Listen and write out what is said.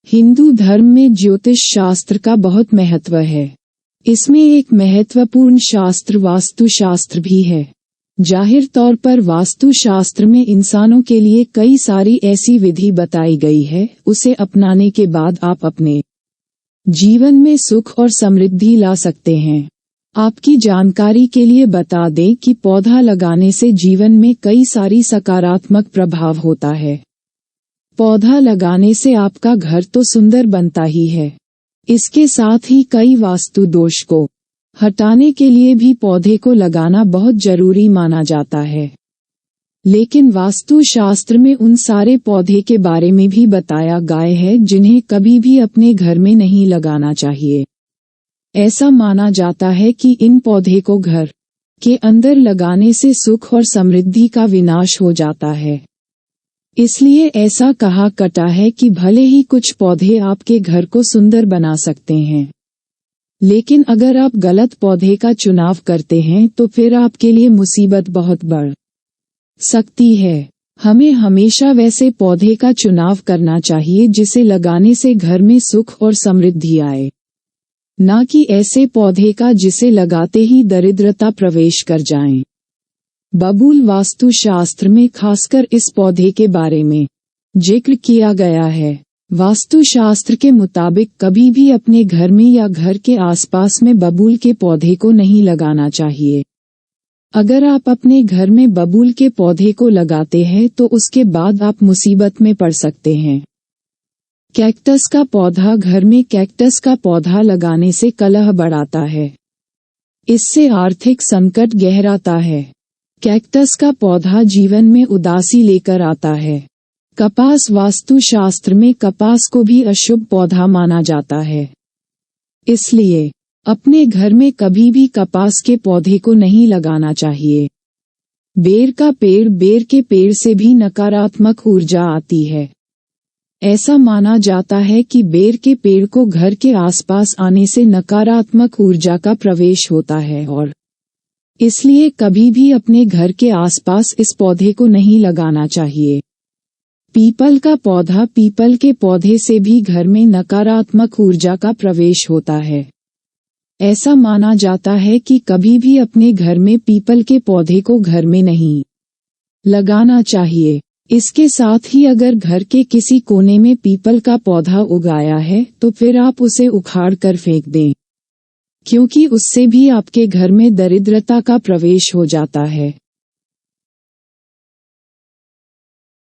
हिंदू धर्म में ज्योतिष शास्त्र का बहुत महत्व है। इसमें एक महत्वपूर्ण शास्त्र वास्तुशास्त्र भी है। जाहिर तौर पर वास्तुशास्त्र में इंसानों के लिए कई सारी ऐसी विधि बताई गई है, उसे अपनाने के बाद आप अपने जीवन में सुख और समृद्धि ला सकते हैं। आपकी जानकारी के लिए बता दें कि पौधा लगाने से जीवन में कई सारी सकारात्मक प्रभाव होता है। पौधा लगाने से आपका घर तो सुंदर बनता ही है, इसके साथ ही कई वास्तु दोष को हटाने के लिए भी पौधे को लगाना बहुत जरूरी माना जाता है। लेकिन वास्तु शास्त्र में उन सारे पौधे के बारे में भी बताया गया है जिन्हें कभी भी अपने घर में नहीं लगाना चाहिए। ऐसा माना जाता है कि इन पौधे को घर के अंदर लगाने से सुख और समृद्धि का विनाश हो जाता है। इसलिए ऐसा कहा जाता है कि भले ही कुछ पौधे आपके घर को सुंदर बना सकते हैं, लेकिन अगर आप गलत पौधे का चुनाव करते हैं तो फिर आपके लिए मुसीबत बहुत बढ़ सकती है। हमें हमेशा वैसे पौधे का चुनाव करना चाहिए जिसे लगाने से घर में सुख और समृद्धि आए, न कि ऐसे पौधे का जिसे लगाते ही दरिद्रता प्रवेश कर जाए। बबूल वास्तुशास्त्र में खासकर इस पौधे के बारे में जिक्र किया गया है। वास्तुशास्त्र के मुताबिक कभी भी अपने घर में या घर के आसपास में बबूल के पौधे को नहीं लगाना चाहिए। अगर आप अपने घर में बबूल के पौधे को लगाते हैं तो उसके बाद आप मुसीबत में पड़ सकते हैं। कैक्टस का पौधा घर में कैक्टस का पौधा लगाने से कलह बढ़ाता है। इससे आर्थिक संकट गहराता है। कैक्टस का पौधा जीवन में उदासी लेकर आता है। कपास वास्तुशास्त्र में कपास को भी अशुभ पौधा माना जाता है। इसलिए अपने घर में कभी भी कपास के पौधे को नहीं लगाना चाहिए। बेर का पेड़ बेर के पेड़ से भी नकारात्मक ऊर्जा आती है। ऐसा माना जाता है कि बेर के पेड़ को घर के आसपास आने से नकारात्मक ऊर्जा का प्रवेश होता है और इसलिए कभी भी अपने घर के आसपास इस पौधे को नहीं लगाना चाहिए। पीपल का पौधा पीपल के पौधे से भी घर में नकारात्मक ऊर्जा का प्रवेश होता है। ऐसा माना जाता है कि कभी भी अपने घर में पीपल के पौधे को घर में नहीं लगाना चाहिए। इसके साथ ही अगर घर के किसी कोने में पीपल का पौधा उगाया है तो फिर आप उसे उखाड़ कर फेंक दें, क्योंकि उससे भी आपके घर में दरिद्रता का प्रवेश हो जाता है।